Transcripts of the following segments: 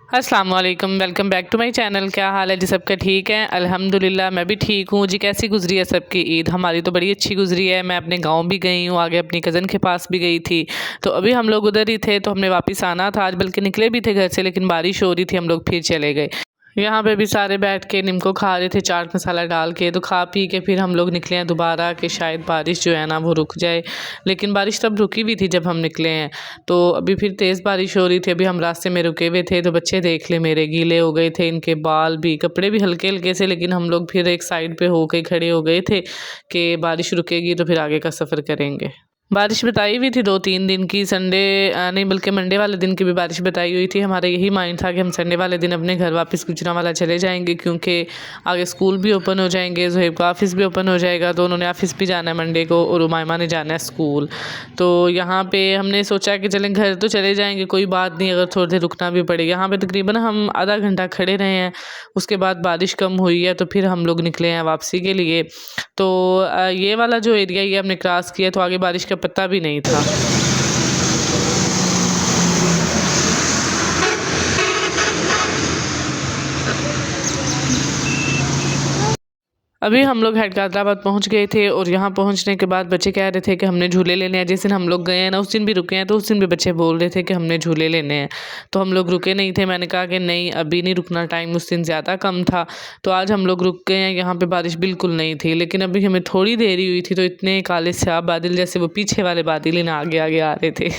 अस्सलाम वालेकुम, welcome back to my channel. क्या हाल है जी? सबका ठीक है? अल्हम्दुलिल्लाह मैं भी ठीक हूँ जी। कैसी गुजरी है सबकी ईद? हमारी तो बड़ी अच्छी गुजरी है। मैं अपने गांव भी गई हूँ, आगे अपनी कज़न के पास भी गई थी। तो अभी हम लोग उधर ही थे, तो हमने वापस आना था आज, बल्कि निकले भी थे घर से, लेकिन बारिश हो रही थी, हम लोग फिर चले गए। यहाँ पे भी सारे बैठ के निम्को खा रहे थे चाट मसाला डाल के। तो खा पी के फिर हम लोग निकले हैं दोबारा कि शायद बारिश जो है ना वो रुक जाए, लेकिन बारिश तब रुकी भी थी जब हम निकले हैं। तो अभी फिर तेज़ बारिश हो रही थी। अभी हम रास्ते में रुके हुए थे, तो बच्चे देख ले मेरे गीले हो गए थे, इनके बाल भी, कपड़े भी हल्के हल्के से, लेकिन हम लोग फिर एक साइड पे होके खड़े हो गए थे कि बारिश रुकेगी तो फिर आगे का सफ़र करेंगे। बारिश बताई हुई थी 2-3 दिन की, संडे नहीं बल्कि मंडे वाले दिन की भी बारिश बताई हुई थी। हमारा यही माइंड था कि हम संडे वाले दिन अपने घर वापस गुजरांवाला चले जाएंगे, क्योंकि आगे स्कूल भी ओपन हो जाएंगे, ज़ुहैब का ऑफ़िस भी ओपन हो जाएगा, तो उन्होंने ऑफ़िस भी जाना है मंडे को और उमायमा ने जाना है स्कूल। तो यहाँ पे हमने सोचा कि चलें घर तो चले जाएंगे, कोई बात नहीं, अगर थोड़ी देर रुकना भी पड़ेगा। यहाँ पे तकरीबन हम आधा घंटा खड़े रहे हैं, उसके बाद बारिश कम हुई है, तो फिर हम लोग निकले हैं वापसी के लिए। तो ये वाला जो एरिया ये हमने क्रॉस किया, तो आगे बारिश का पत्ता भी नहीं था। अभी हम लोग हैदराबाद पहुंच गए थे, और यहाँ पहुंचने के बाद बच्चे कह रहे थे कि हमने झूले लेने हैं। जिस दिन हम लोग गए हैं ना उस दिन भी रुके हैं, तो उस दिन भी बच्चे बोल रहे थे कि हमने झूले लेने हैं। तो हम लोग रुके नहीं थे। मैंने कहा कि नहीं अभी नहीं रुकना, टाइम उस दिन ज़्यादा कम था। तो आज हम लोग रुक गए हैं। यहाँ पे बारिश बिल्कुल नहीं थी, लेकिन अभी हमें थोड़ी देरी हुई थी तो इतने काले स्याह बादल, जैसे वो पीछे वाले बादल ही ना आगे आगे आ रहे थे।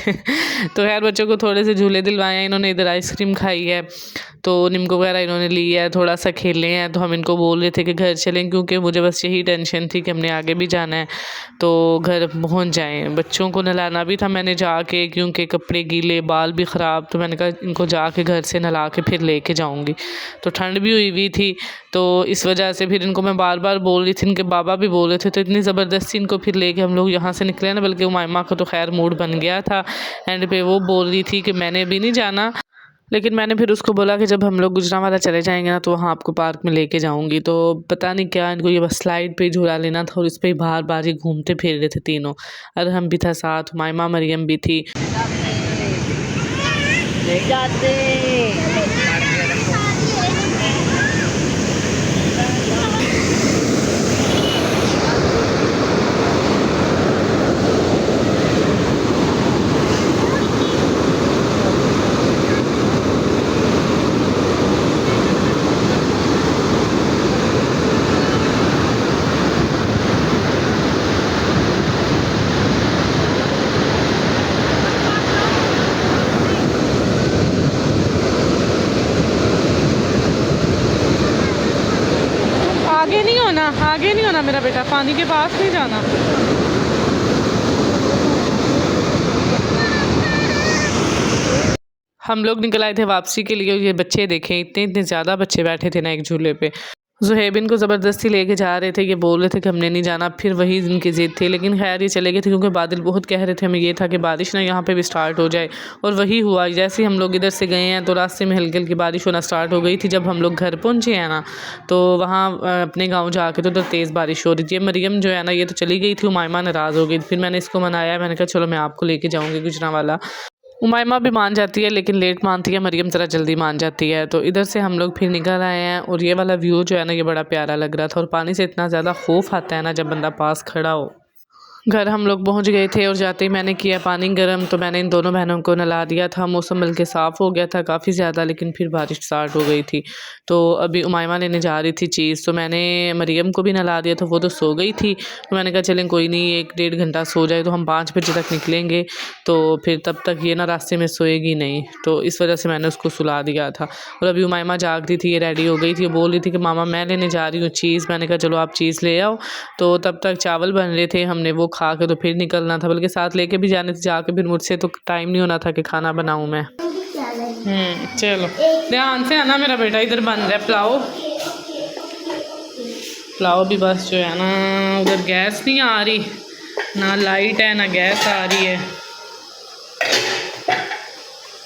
तो खैर बच्चों को थोड़े से झूले दिलवाए हैं। इन्होंने इधर आइसक्रीम खाई है, तो निम्को वगैरह इन्होंने ली है, थोड़ा सा खेले हैं। तो हम इनको बोल रहे थे कि घर चलें, क्योंकि मुझे बस यही टेंशन थी कि हमने आगे भी जाना है, तो घर पहुंच जाएं। बच्चों को नहलाना भी था मैंने जाके, क्योंकि कपड़े गीले, बाल भी ख़राब, तो मैंने कहा इनको जाके घर से नहला के फिर लेके जाऊंगी। तो ठंड भी हुई थी, तो इस वजह से फिर इनको मैं बार बार बोल रही थी, इनके बाबा भी बोल रहे थे, तो इतनी ज़बरदस्ती इनको फिर लेके हम लोग यहाँ से निकले ना। बल्कि उमायमा को तो खैर मूड बन गया था एंड पे, वो बोल रही थी कि मैंने भी नहीं जाना, लेकिन मैंने फिर उसको बोला कि जब हम लोग गुजरांवाला चले जाएंगे ना तो वहाँ आपको पार्क में लेके जाऊंगी। तो पता नहीं क्या इनको ये बस स्लाइड पे झूला लेना था, और इस पे बार बार ही घूमते फिर रहे थे तीनों। अरहम भी था साथ, हुमायमा मरियम भी थी। ले जाते आगे नहीं होना मेरा बेटा, पानी के पास नहीं जाना। हम लोग निकल आए थे वापसी के लिए। ये बच्चे देखें, इतने इतने ज़्यादा बच्चे बैठे थे ना एक झूले पे। ज़ुहैब इनको ज़बरदस्ती लेके जा रहे थे, ये बोल रहे थे कि हमने नहीं जाना, फिर वही इनकी ज़िद थी। लेकिन खैर ये चले गए थे, क्योंकि बादल बहुत कह रहे थे। हमें ये था कि बारिश ना यहाँ पे भी स्टार्ट हो जाए, और वही हुआ। जैसे ही हम लोग इधर से गए हैं तो रास्ते में हल्की हल्की बारिश होना स्टार्ट हो गई थी। जब हम लोग घर पहुँचे हैं ना, तो वहाँ अपने गाँव जाके तो तेज़ बारिश हो रही थी। मरियम जो है ना ये तो चली गई थी, उमायमा नाराज़ हो गई। फिर मैंने इसको मनाया, मैंने कहा चलो मैं आपको लेके जाऊँगी गुजरांवाला। उमायमा भी मान जाती है, लेकिन लेट मानती है। मरियम ज़रा जल्दी मान जाती है। तो इधर से हम लोग फिर निकल आए हैं, और ये वाला व्यू जो है ना ये बड़ा प्यारा लग रहा था। और पानी से इतना ज़्यादा खौफ आता है ना जब बंदा पास खड़ा हो। घर हम लोग पहुंच गए थे, और जाते ही मैंने किया पानी गर्म। तो मैंने इन दोनों बहनों को नला दिया था। मौसम बल्कि साफ़ हो गया था काफ़ी ज़्यादा, लेकिन फिर बारिश स्टार्ट हो गई थी। तो अभी उमायमा लेने जा रही थी चीज़, तो मैंने मरियम को भी नला दिया था, वो तो सो गई थी। तो मैंने कहा चलें कोई नहीं, 1-1.5 घंटा सो जाए तो हम 5 बजे तक निकलेंगे, तो फिर तब तक ये ना रास्ते में सोएगी नहीं। तो इस वजह से मैंने उसको सुला दिया था। और अभी उमायमा जाग रही थी, ये रेडी हो गई थी, वो बोल रही थी कि मामा मैं लेने जा रही हूँ चीज़। मैंने कहा चलो आप चीज़ ले आओ। तो तब तक चावल बन रहे थे, हमने वो खा के तो फिर निकलना था, बल्कि साथ लेके भी जाने थे। जाके फिर मुझसे तो टाइम नहीं होना था कि खाना बनाऊं मैं। चलो ध्यान से आना मेरा बेटा। इधर बन रहा है पुलाव। पुलाव भी बस जो है ना, उधर गैस नहीं आ रही, ना लाइट है ना गैस आ रही है।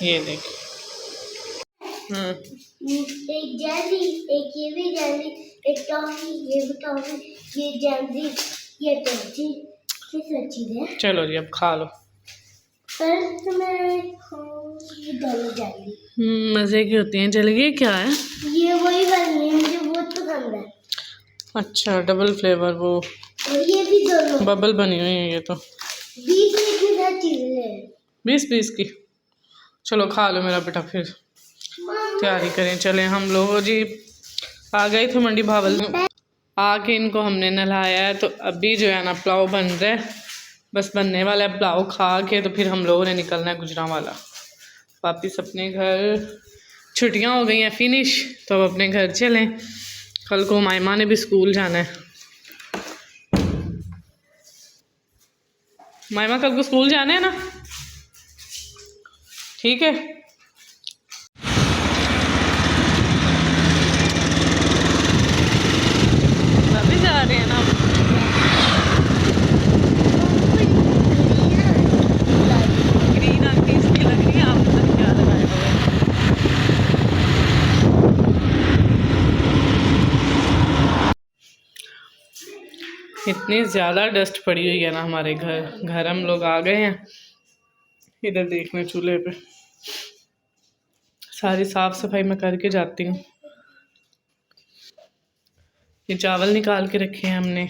ये देख एक जल्दी, एक ये भी जल्दी, एक टॉफी, ये भी टॉफी, ये जल्दी, ये टॉफी, किस चीज़ है? चलो जी अब खा लो। पर मैं ये दोनों जल्दी। मज़े की होती हैं। चल ये क्या है? ये वही वाली है, मुझे बहुत पसंद है। अच्छा, डबल फ्लेवर वो और ये भी दोनों बबल बनी हुई है ये तो। 20 में इतनी सारी चीजें ले। 20 की। चलो खा लो मेरा बेटा, फिर तैयारी करें। चलें हम लोग जी आ गए थे मंडी भावल में। आके इनको हमने नहलाया है, तो अभी जो है ना पुलाव बन रहा है, बस बनने वाला है। पुलाव खा के तो फिर हम लोगों ने निकलना है गुजरांवाला वापिस अपने घर। छुट्टियां हो गई हैं फिनिश, तो अब अपने घर चलें। कल को मायमा ने भी स्कूल जाना है। मायमा कल को स्कूल जाना है ना? ठीक है। अभी जा रहे हैं ना। ग्रीन आंटी इसकी लग रही है, आप पता क्या लगाए हुए हैं। इतनी ज़्यादा डस्ट पड़ी हुई है ना हमारे घर हम लोग आ गए हैं। इधर देखने चूल्हे पे सारी साफ सफाई मैं करके जाती हूँ। ये चावल निकाल के रखे हैं हमने।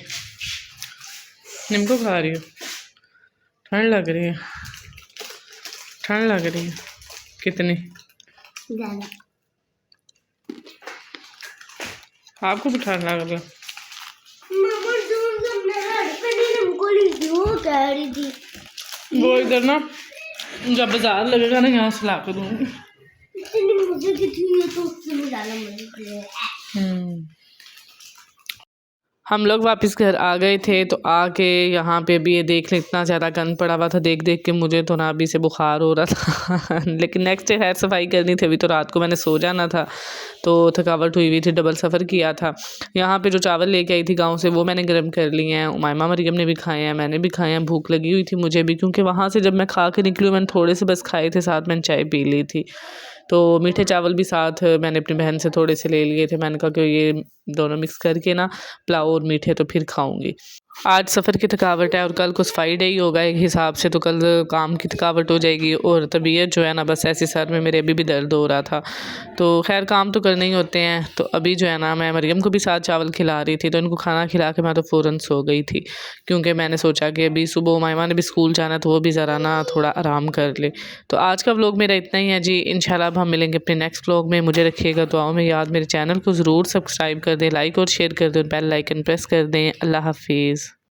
निम्को खा रही हो? ठंड लग रही है? ठंड लग रही है कितनी? ज़्यादा। आपको भी ठंड लग रही है? वो कह रही थी वो इधर ना जब बाजार लगेगा ना यहाँ से ला कर दूँगी। मुझे कितनी है तो उससे भी ज़्यादा मुझे। हम लोग वापस घर आ गए थे, तो आके यहाँ पे भी ये देख लें इतना ज़्यादा गंद पड़ा हुआ था। देख देख के मुझे तो ना अभी से बुखार हो रहा था लेकिन नेक्स्ट डे खैर सफाई करनी थी। अभी तो रात को मैंने सो जाना था, तो थकावट हुई थी, डबल सफ़र किया था। यहाँ पे जो चावल लेके आई थी गांव से, वो मैंने गर्म कर लिए हैं। उमायमा मरियम ने भी खाए हैं, मैंने भी खाए हैं। भूख लगी हुई थी मुझे भी, क्योंकि वहाँ से जब मैं खा के निकली मैंने थोड़े से बस खाए थे, साथ मैंने चाय पी ली थी। तो मीठे चावल भी साथ मैंने अपनी बहन से थोड़े से ले लिए थे। मैंने कहा कि ये दोनों मिक्स करके ना पुलाव और मीठे तो फिर खाऊंगी। आज सफ़र की थकावट है और कल को सफाई डे ही होगा एक हिसाब से, तो कल काम की थकावट हो जाएगी। और तबीयत जो है ना बस ऐसे सर में मेरे अभी भी दर्द हो रहा था। तो खैर काम तो करने ही होते हैं। तो अभी जो है ना मैं मरियम को भी साथ चावल खिला रही थी, तो इनको खाना खिला के मैं तो फ़ौरन सो गई थी, क्योंकि मैंने सोचा कि अभी सुबह उमायमा ने भी स्कूल जाना, तो वो भी ज़रा ना थोड़ा आराम कर ले। तो आज का व्लॉग मेरा इतना ही है जी। इंशाल्लाह अब हम मिलेंगे अपने नेक्स्ट व्लॉग में। मुझे रखिएगा दुआओं में याद। मेरे चैनल को ज़रूर सब्सक्राइब कर दें, लाइक और शेयर कर दें, बेल आइकन प्रेस कर दें। अल्लाह हाफिज़।